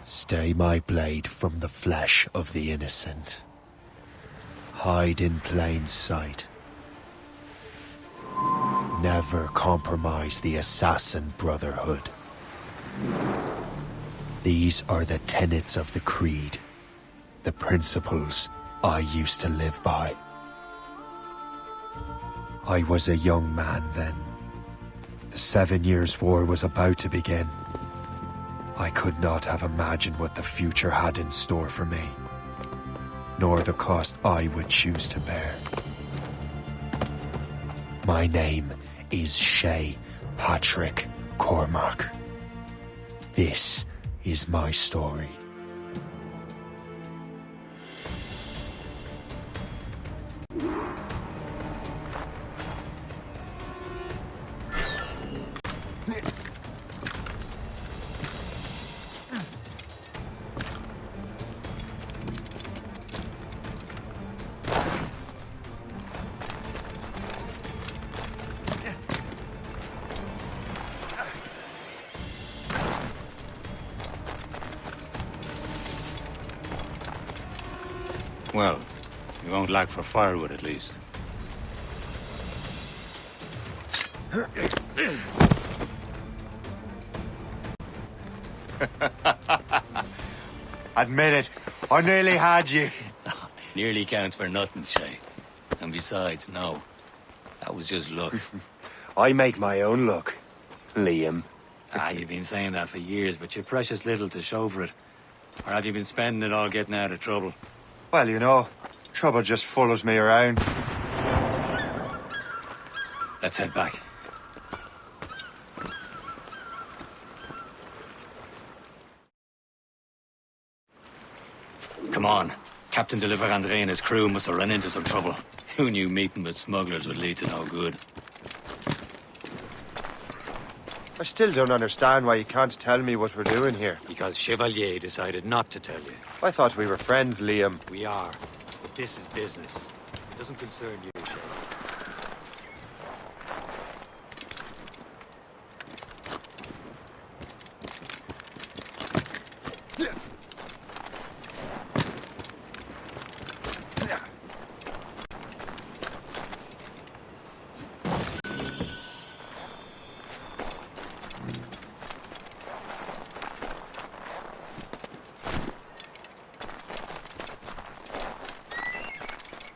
Stay my blade from the flesh of the innocent. Hide in plain sight. Never compromise the assassin brotherhood. These are the tenets of the creed, the principles I used to live by. I was a young man then. The 7 Years' War was about to begin. I could not have imagined what the future had in store for me, nor the cost I would choose to bear. My name is Shay Patrick Cormac. This is my story. Well, you won't lack for firewood at least. Admit it, I nearly had you. Nearly counts for nothing, Shay. And besides, no. That was just luck. I make my own luck, Liam. You've been saying that for years, but you're precious little to show for it. Or have you been spending it all getting out of trouble? Well, you know, trouble just follows me around. Let's head back. Come on. Captain de Andre and his crew must have run into some trouble. Who knew meeting with smugglers would lead to no good? I still don't understand why you can't tell me what we're doing here. Because Chevalier decided not to tell you. I thought we were friends, Liam. We are. But this is business. It doesn't concern you, Shay.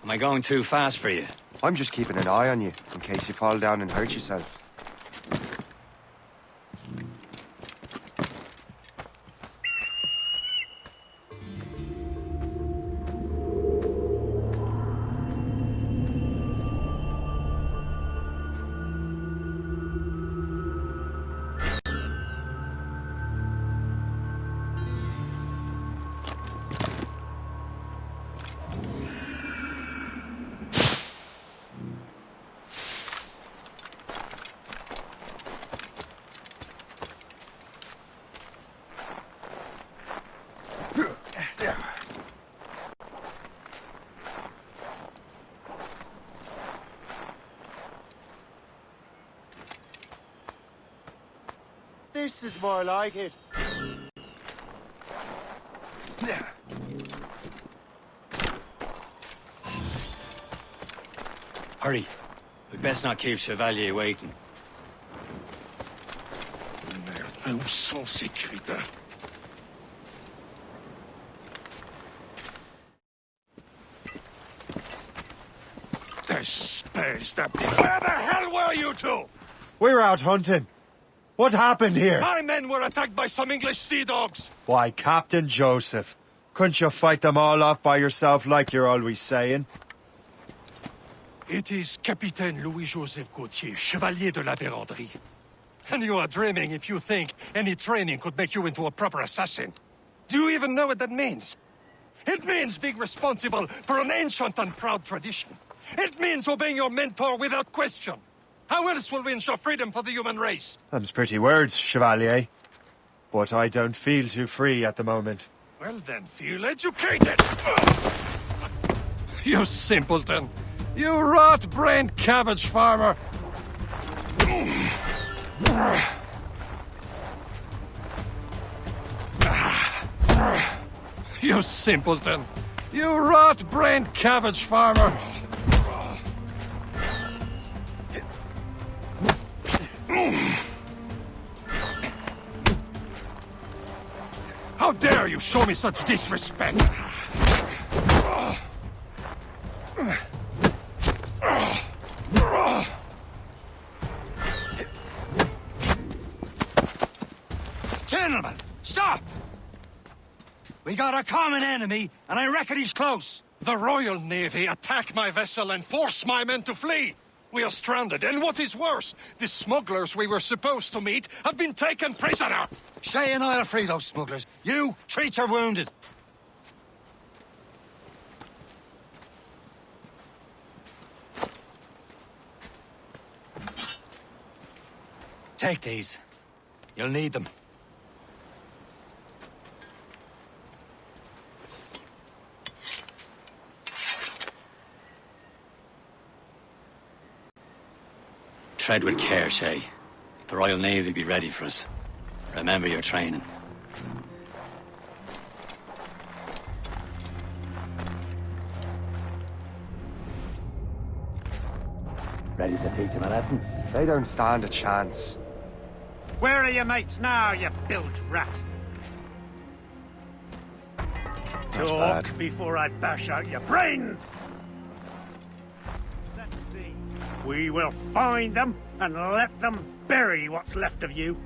Am I going too fast for you? I'm just keeping an eye on you, in case you fall down and hurt yourself. This is more like it. Hurry. We'd best not keep Chevalier waiting. Merde, où sont ces crétins? Espèce de... Where the hell were you two? We're out hunting. What happened here? My men were attacked by some English sea dogs. Why, Captain Joseph, couldn't you fight them all off by yourself like you're always saying? It is Capitaine Louis-Joseph Gauthier, Chevalier de la Vérendrye. And you are dreaming if you think any training could make you into a proper assassin. Do you even know what that means? It means being responsible for an ancient and proud tradition. It means obeying your mentor without question. How else will we ensure freedom for the human race? Them's pretty words, Chevalier. But I don't feel too free at the moment. Well then, feel educated! You simpleton! You rot-brained cabbage farmer! You simpleton! You rot-brained cabbage farmer! How dare you show me such disrespect! Gentlemen, stop! We got a common enemy, and I reckon he's close. The Royal Navy attack my vessel and force my men to flee! We are stranded, and what is worse, the smugglers we were supposed to meet have been taken prisoner! Shay and I'll free those smugglers. You, treat your wounded. Take these. You'll need them. Tread with care, Shay. The Royal Navy be ready for us. Remember your training. Ready to teach him a lesson? They don't stand a chance. Where are your mates now, you bilge rat? Talk bad. before I bash out your brains! Let's see. We will find them and let them bury what's left of you.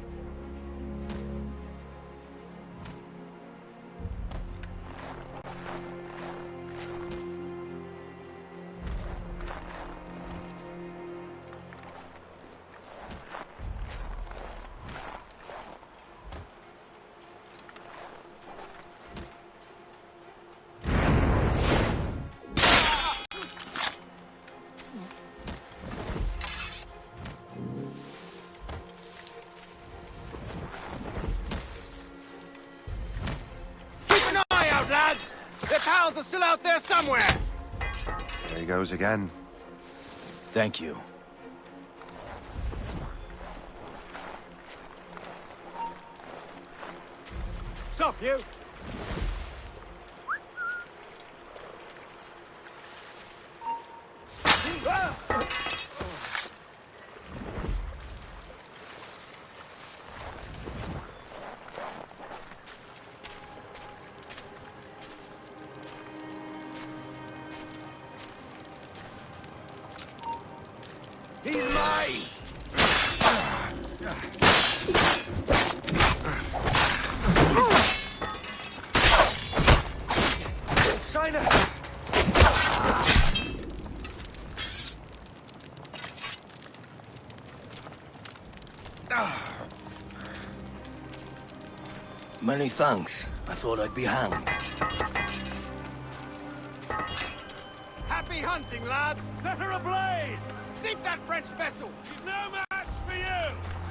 Are still out there somewhere! There he goes again. Thank you. Stop, you! He's mine! China! Many thanks. I thought I'd be hanged. Happy hunting, lads! Set her ablaze! Sink that French vessel! She's no match for you!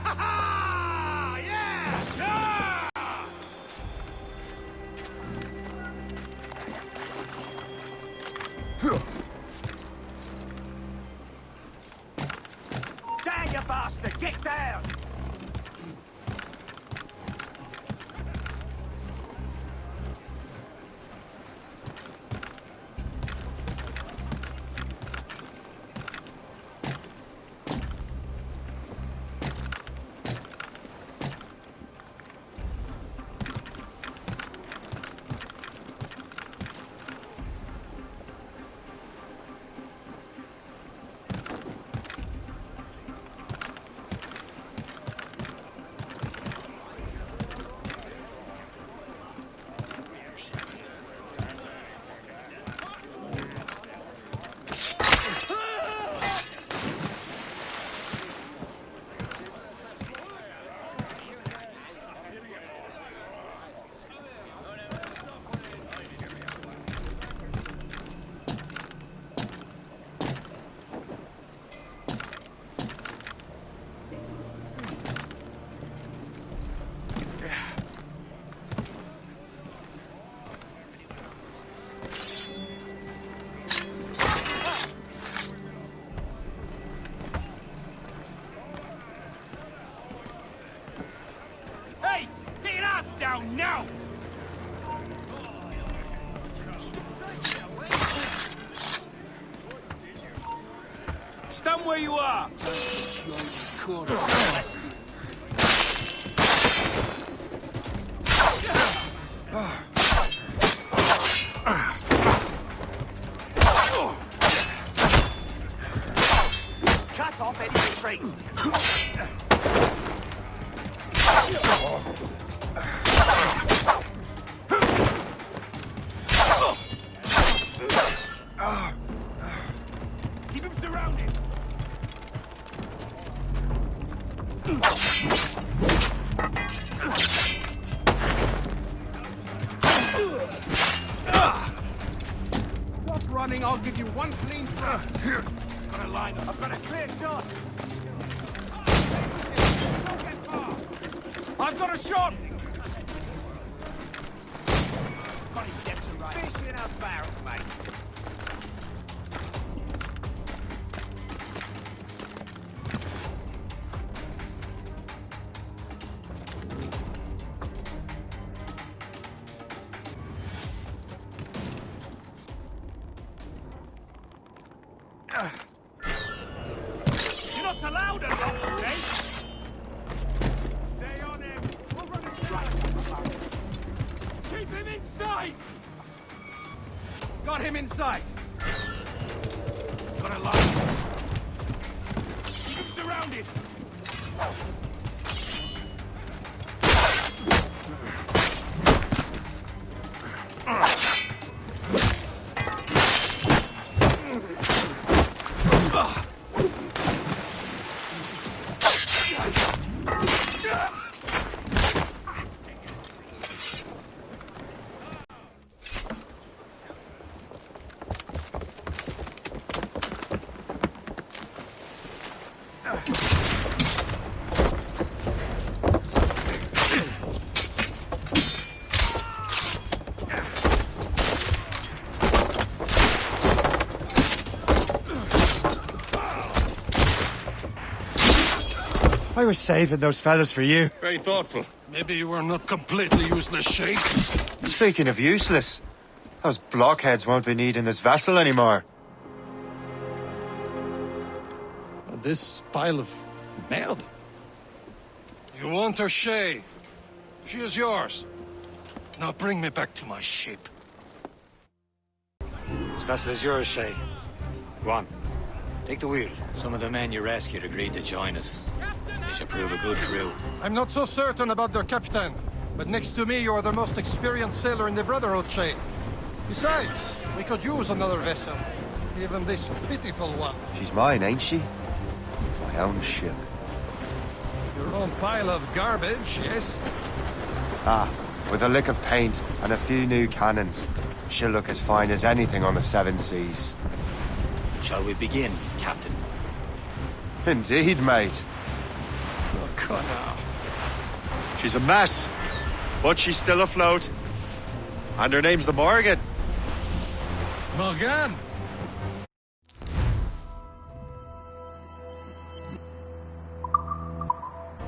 Ha ha! Yeah! Dang you bastard! Get down! Hey! Get your ass down now! Stand where you are! Cut off any retreat! Keep him surrounded! Stop running, I'll give you one clean thrust. Here! Got a line up. I've got a clear shot! I've got a shot! Got him dead to rights. Fish in a barrel, mate. You're not allowed to roll, okay? Stay on him! We'll run it right! Keep him in sight! Got him in sight! Got a line. Keep him surrounded! I was saving those fellas for you. Very thoughtful. Maybe you were not completely useless, Sheikh. Speaking of useless, those blockheads won't be needing this vessel anymore. This pile of mail. You want her, Shay? She is yours. Now bring me back to my ship. This vessel is yours, Shay. Go on. Take the wheel. Some of the men you rescued agreed to join us. They should prove a good crew. I'm not so certain about their captain, but next to me you are the most experienced sailor in the Brotherhood, Shay. Besides, we could use another vessel. Even this pitiful one. She's mine, ain't she? My own ship. Your own pile of garbage, yes? Ah, with a lick of paint and a few new cannons. She'll look as fine as anything on the seven seas. Shall we begin, Captain? Indeed, mate. Oh, come now. She's a mess, but she's still afloat. And her name's the Morrigan. Morgan!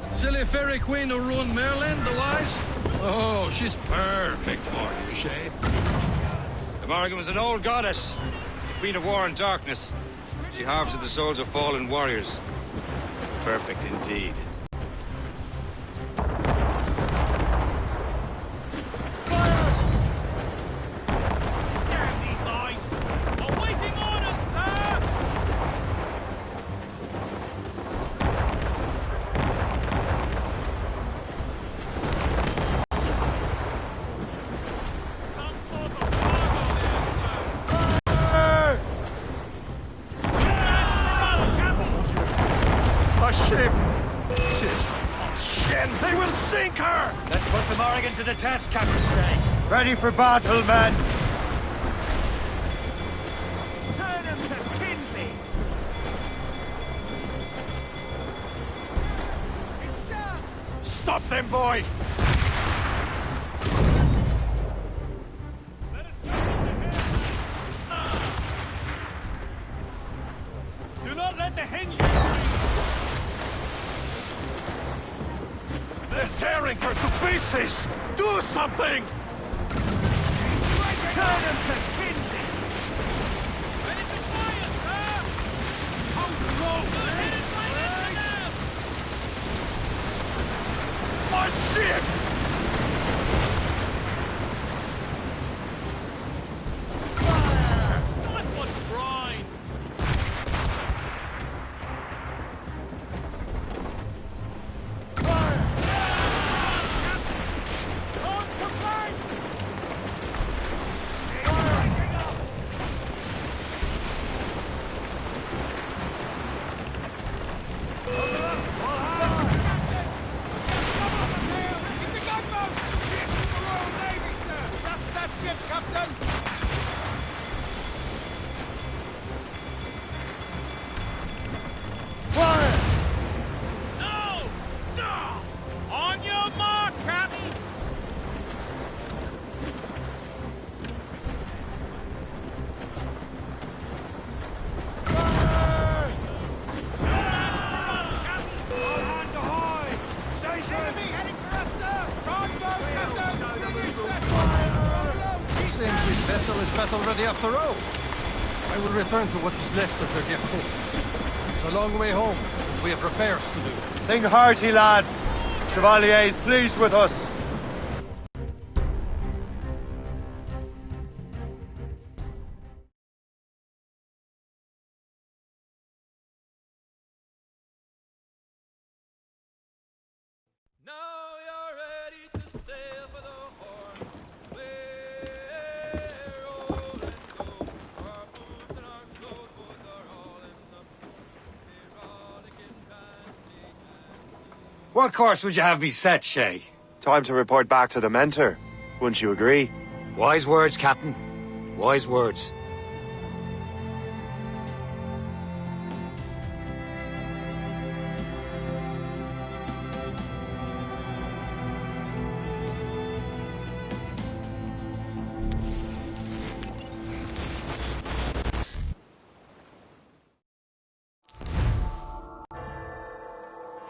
Silly fairy queen who ruined Maryland, the wise? Oh, she's perfect for you, Shay. The Morrigan was an old goddess. The Queen of War and Darkness. She harvested the souls of fallen warriors. Perfect indeed. Damn these eyes! Awaiting orders, sir! Some sort of cargo there, sir! A ship! She's a false shin! They will sink her! Let's put the Morrigan to the test, Captain Shay. Ready for battle, men! Turn him to kindling! It's down! Stop them, boy! Let us settle the head! Do not let the hinges They're tearing her to pieces! Do something! Break it Turn him to kindling! Ready to fire, sir! Hold low! My ship! Nice one, Brian! On to flank! No! No! On your mark, Captain! Seems this vessel is battle ready after all. I will return to what is left of their depot. It's a long way home. We have repairs to do. Sing hearty, lads. Chevalier is pleased with us. Now you're ready to sail for the Horn. We're rolling go. Our boots and our clothes are all in the rollicking bandy. What course would you have me set, Shay? Time to report back to the mentor. Wouldn't you agree? Wise words, Captain. Wise words.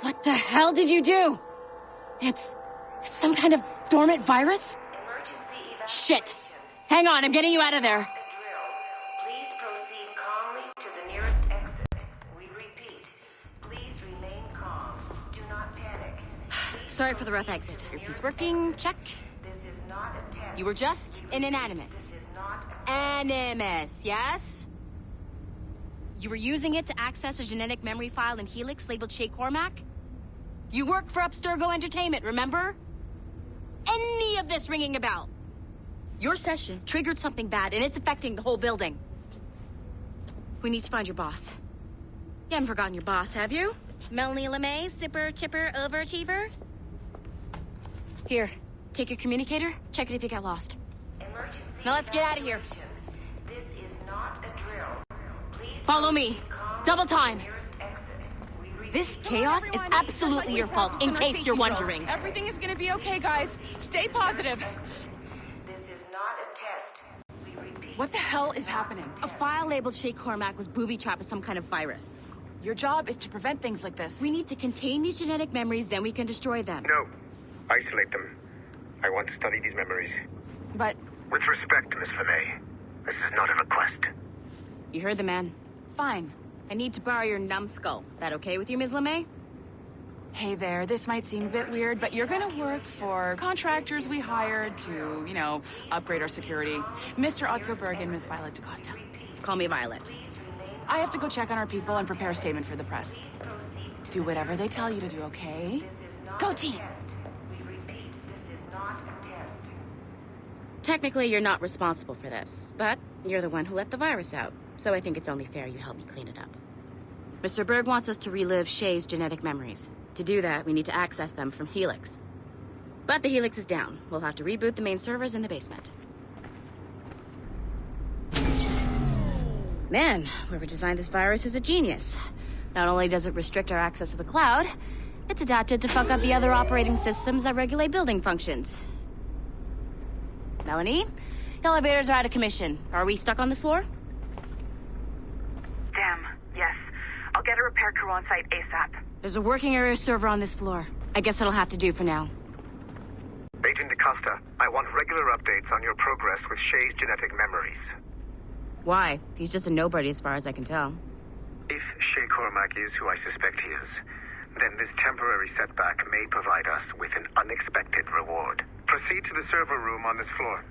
What the hell did you do? It's some kind of dormant virus? Shit! Hang on, I'm getting you out of there. Please proceed calmly to the nearest exit. We repeat, please remain calm. Do not panic. Sorry for the rough exit. Earpiece working, check. This is not a test. You were just in an animus. This is not a Animus, yes? You were using it to access a genetic memory file in Helix labeled Shay Cormac? You work for Abstergo Entertainment, remember? Any of this ringing a bell? Your session triggered something bad, and it's affecting the whole building. We need to find your boss. You haven't forgotten your boss, have you? Melanie LeMay, zipper, chipper, overachiever? Here, take your communicator, check it if you got lost. emergency. Now let's get out of here. This is not a drill. Please Follow me. proceed calmly Double to the time. nearest exit. We repeat, This chaos is absolutely your fault, in case you're wondering. Everything is gonna be okay, guys. Stay positive. this is not a test. We repeat. What the hell is happening? A file labeled Shay Cormac was booby-trapped with some kind of virus. Your job is to prevent things like this. We need to contain these genetic memories, then we can destroy them. No. Isolate them. I want to study these memories. But With respect, Miss LeMay, this is not a request. You heard the man. fine. I need to borrow your numbskull. That okay with you, Ms. LeMay? Hey there, this might seem a bit weird, but you're gonna work for contractors we hired to, upgrade our security. Mr. Otzoberg and Miss Violet DaCosta. Call me Violet. I have to go check on our people and prepare a statement for the press. Do whatever they tell you to do, okay? Go team! We repeat, this is not a test. Technically, you're not responsible for this, but you're the one who let the virus out, so I think it's only fair you help me clean it up. Mr. Berg wants us to relive Shay's genetic memories. To do that, we need to access them from Helix. But the Helix is down. We'll have to reboot the main servers in the basement. Man, whoever designed this virus is a genius. Not only does it restrict our access to the cloud, it's adapted to fuck up the other operating systems that regulate building functions. Melanie? The elevators are out of commission. Are we stuck on this floor? Damn, yes. I'll get a repair crew on site ASAP. There's a working area server on this floor. I guess that'll have to do for now. Agent DaCosta, I want regular updates on your progress with Shay's genetic memories. Why? He's just a nobody as far as I can tell. If Shay Cormac is who I suspect he is, then this temporary setback may provide us with an unexpected reward. Proceed to the server room on this floor.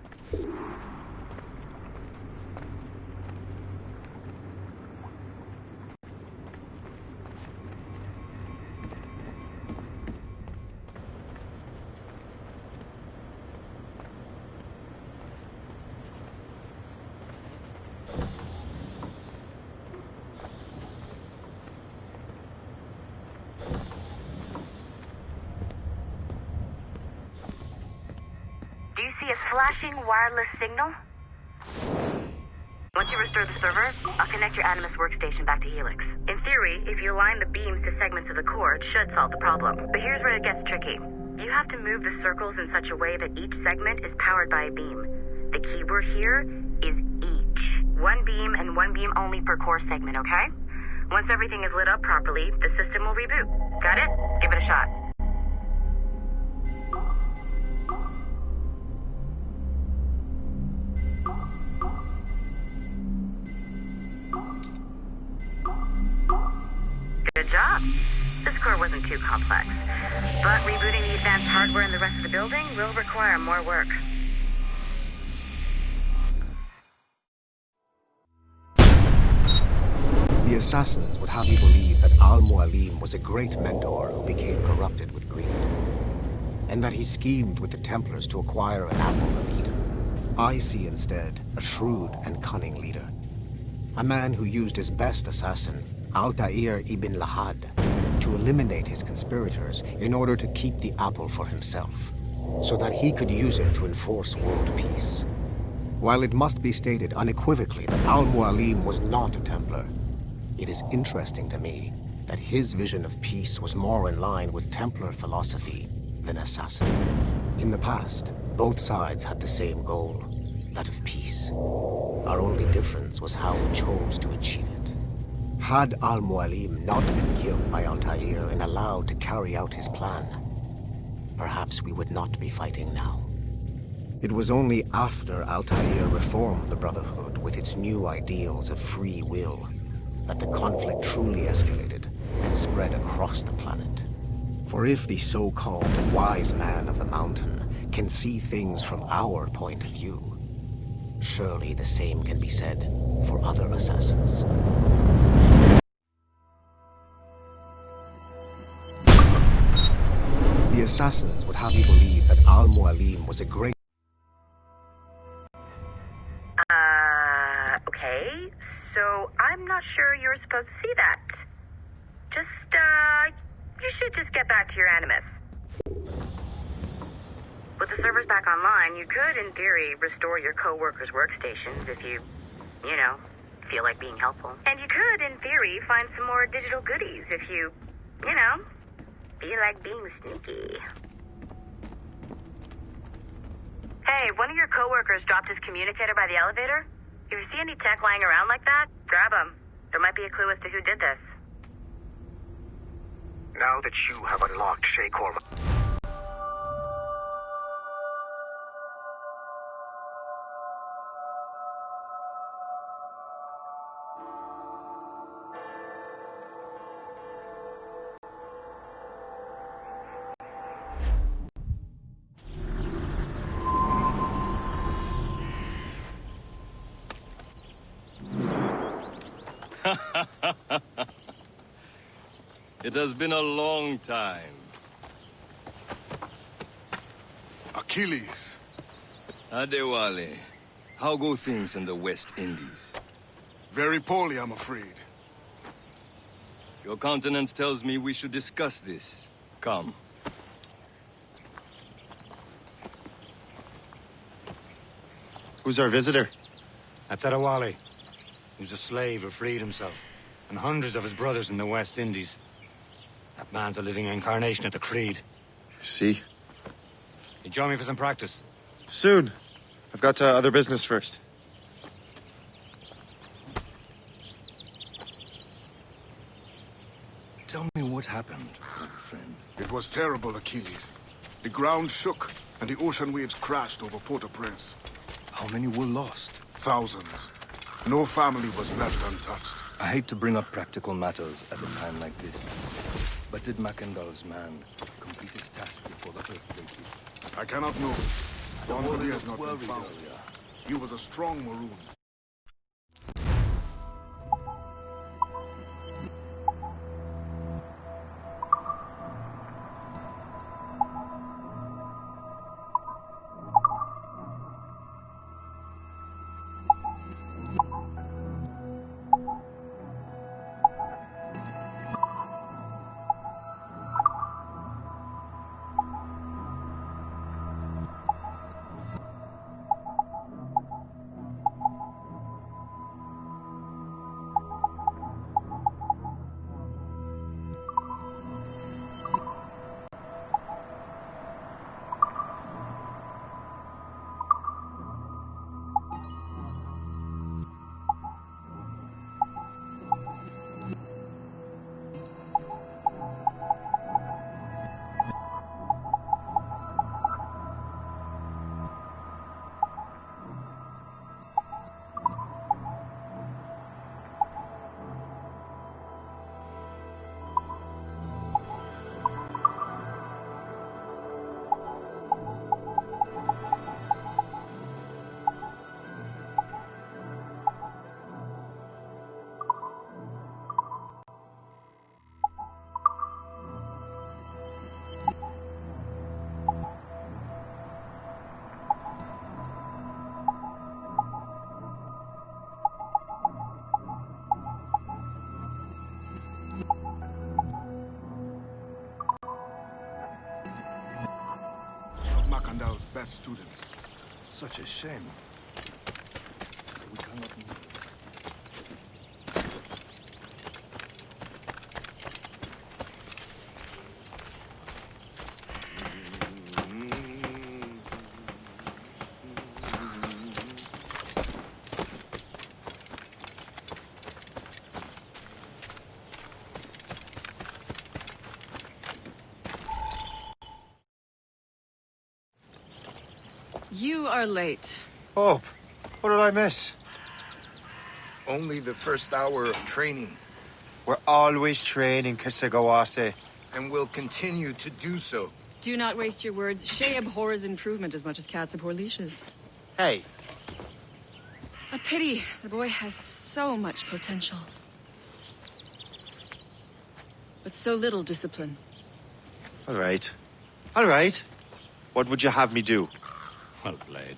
Do you see a flashing wireless signal? Once you restore the server, I'll connect your Animus workstation back to Helix. In theory, if you align the beams to segments of the core, it should solve the problem. But here's where it gets tricky. You have to move the circles in such a way that each segment is powered by a beam. The keyword here is each. One beam and one beam only per core segment, okay? Once everything is lit up properly, the system will reboot. Got it? Give it a shot. Good job. This core wasn't too complex, but rebooting the advanced hardware in the rest of the building will require more work. The assassins would have you believe that Al-Mualim was a great mentor who became corrupted with greed, and that he schemed with the Templars to acquire an apple of Eden. I see instead a shrewd and cunning leader, a man who used his best assassin, Altair ibn Lahad, to eliminate his conspirators in order to keep the apple for himself, so that he could use it to enforce world peace. While it must be stated unequivocally that Al-Mualim was not a Templar, it is interesting to me that his vision of peace was more in line with Templar philosophy than assassin. In the past, both sides had the same goal, that of peace. Our only difference was how we chose to achieve it. Had Al-Mualim not been killed by Altair and allowed to carry out his plan, perhaps we would not be fighting now. It was only after Altair reformed the Brotherhood with its new ideals of free will that the conflict truly escalated and spread across the planet. For if the so-called wise man of the mountain can see things from our point of view, surely the same can be said for other assassins. The assassins would have you believe that Al-Mualim was a great... Okay, so I'm not sure you were supposed to see that. You should just get back to your Animus. With the servers back online, you could, in theory, restore your co-workers' workstations if you feel like being helpful. And you could, in theory, find some more digital goodies if you feel like being sneaky. Hey, one of your co-workers dropped his communicator by the elevator. If you see any tech lying around like that, grab them. There might be a clue as to who did this. Now that you have unlocked Shay Cormac... It has been a long time. Achilles. Adewale, how go things in the West Indies? Very poorly, I'm afraid. Your countenance tells me we should discuss this. Come. Who's our visitor? That's Adewale, who's a slave who freed himself, and hundreds of his brothers in the West Indies. That man's a living incarnation of the Creed. See? You join me for some practice? Soon. I've got other business first. Tell me what happened, old friend. It was terrible, Achilles. The ground shook. and the ocean waves crashed over Port-au-Prince. How many were lost? Thousands. No family was left untouched. I hate to bring up practical matters at a time like this. But did Macandal's man complete his task before the earthquake hit? I cannot know. One body has not been Worried found. earlier. He was a strong Maroon. Macandal's best students. Such a shame. We cannot move. You are late. Oh, what did I miss? Only the first hour of training. We're always training, Kisagawase. And will continue to do so. Do not waste your words. Shay abhors improvement as much as cats abhor leashes. Hey. A pity. The boy has so much potential. But so little discipline. All right. All right. What would you have me do? Well played.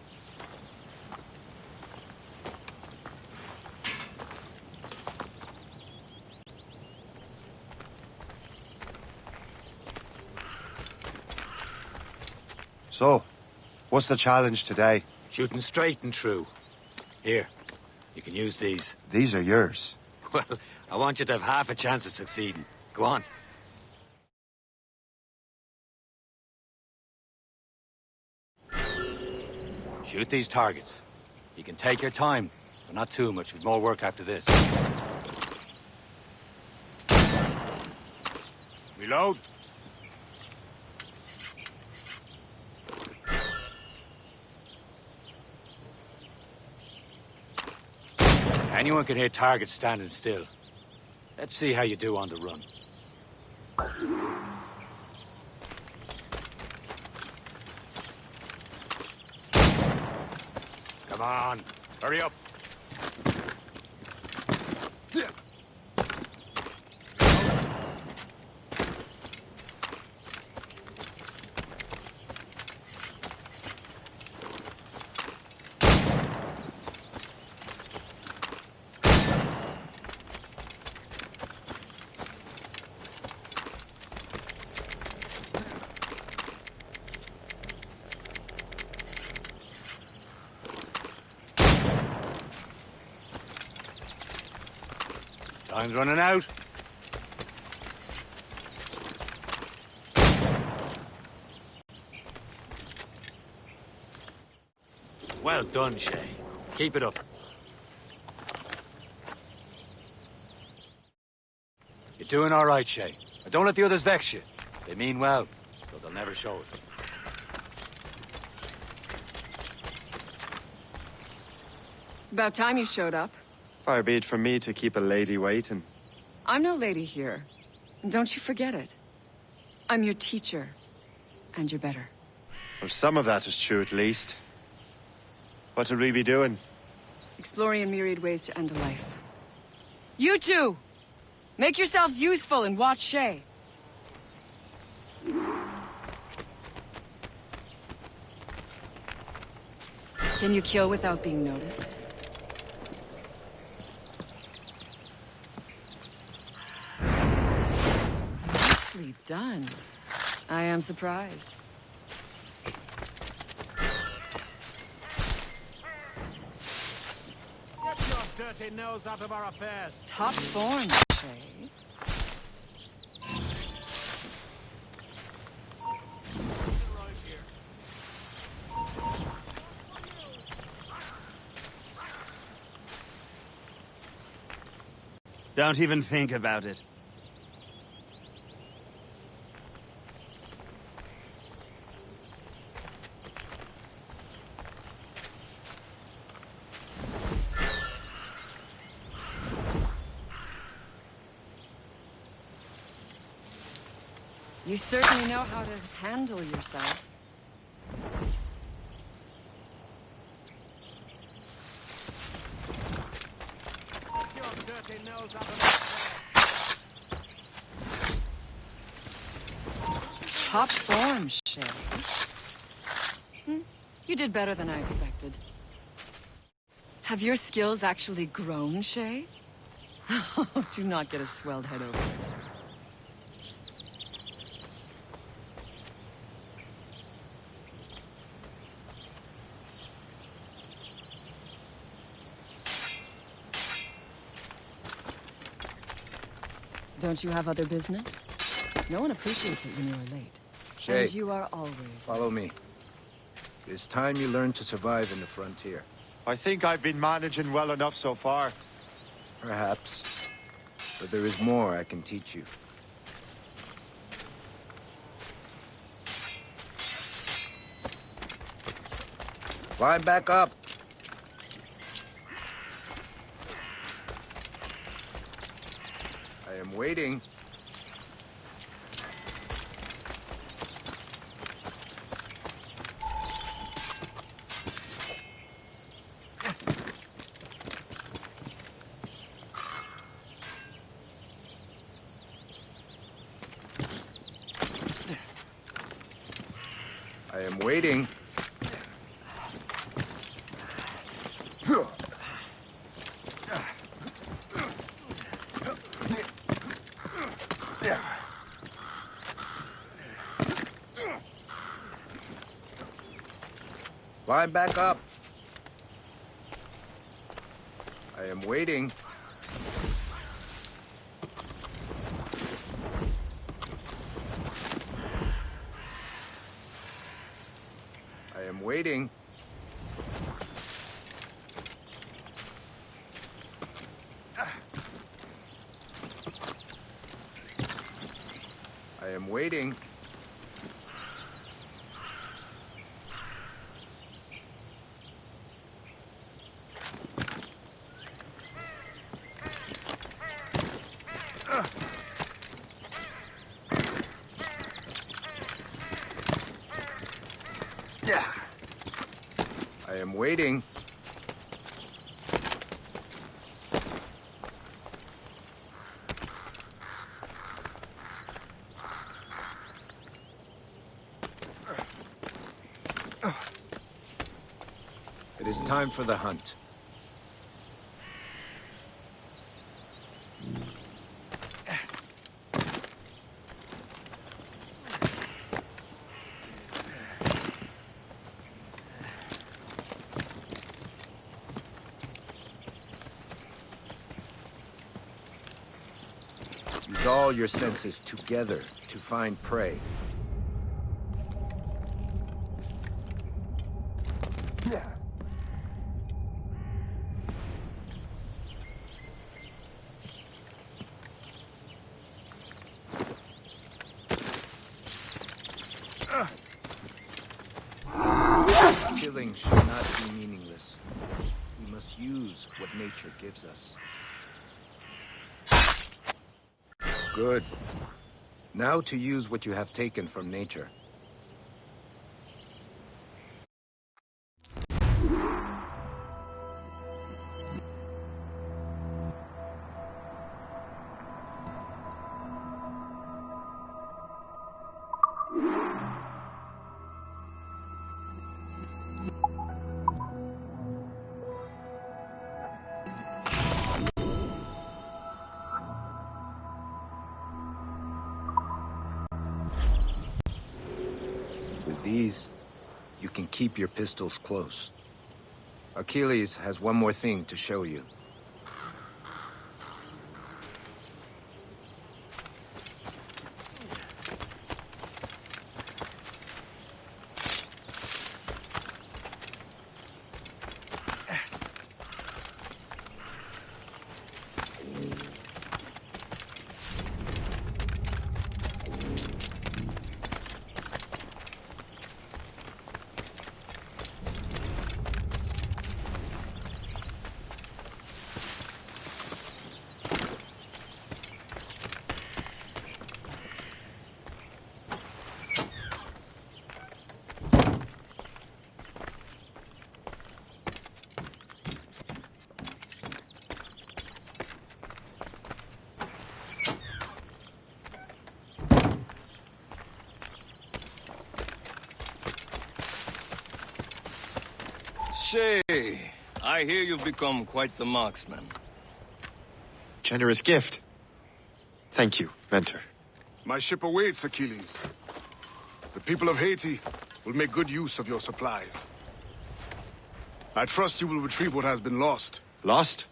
So, what's the challenge today? Shooting straight and true. Here, you can use these. These are yours. Well, I want you to have half a chance of succeeding. Go on. Shoot these targets. You can take your time, but not too much. We've more work after this. Reload. Anyone can hit targets standing still. Let's see how you do on the run. Come on, hurry up. Time's running out. Well done, Shay. Keep it up. You're doing all right, Shay. But don't let the others vex you. They mean well, though they'll never show it. It's about time you showed up. Far be it from me to keep a lady waiting. I'm no lady here. And don't you forget it. I'm your teacher. And you're better. Well, some of that is true at least. What would we be doing? Exploring a myriad ways to end a life. You two! Make yourselves useful and watch Shay. Can you kill without being noticed? Nicely done. I am surprised. Get your dirty nose out of our affairs. Top form, Shay. Don't even think about it. You certainly know how to handle yourself. Top form, Shay. You did better than I expected. Have your skills actually grown, Shay? Do not get a swelled head over it. Don't you have other business? No one appreciates it when you are late. Shay, and you are always... follow me. It's time you learn to survive in the frontier. I think I've been managing well enough so far. Perhaps. But there is more I can teach you. Climb back up! I am waiting. I am waiting. Climb back up. I am waiting. I am waiting. I am waiting. I am waiting. It is time for the hunt. Use all your senses together to find prey. Killing should not be meaningless. We must use what nature gives us. Good. Now to use what you have taken from nature. With these, you can keep your pistols close. Achilles has one more thing to show you. Shay, I hear you've become quite the marksman. Generous gift. Thank you, mentor. My ship awaits, Achilles. The people of Haiti will make good use of your supplies. I trust you will retrieve what has been lost. Lost?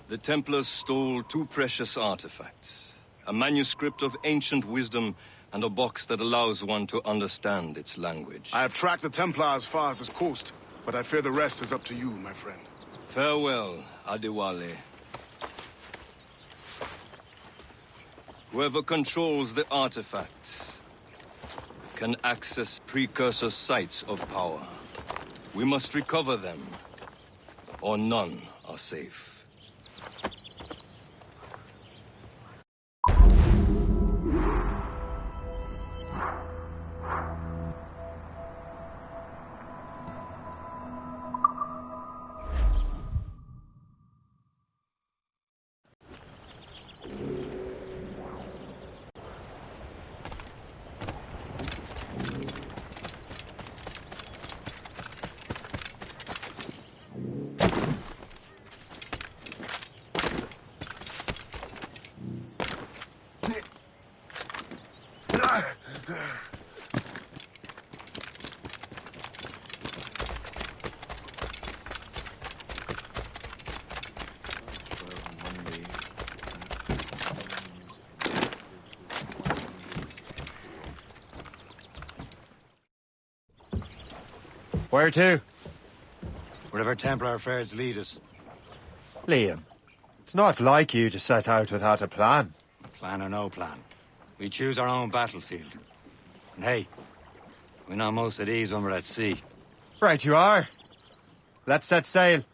The Templars stole 2 precious artifacts. A manuscript of ancient wisdom and a box that allows one to understand its language. I have tracked the Templar as far as this coast, but I fear the rest is up to you, my friend. Farewell, Adewale. Whoever controls the artifacts can access precursor sites of power. We must recover them, or none are safe. Where to? Wherever Templar affairs lead us. Liam, it's not like you to set out without a plan. Plan or no plan. We choose our own battlefield. And hey, we know most at ease when we're at sea. Right you are. Let's set sail.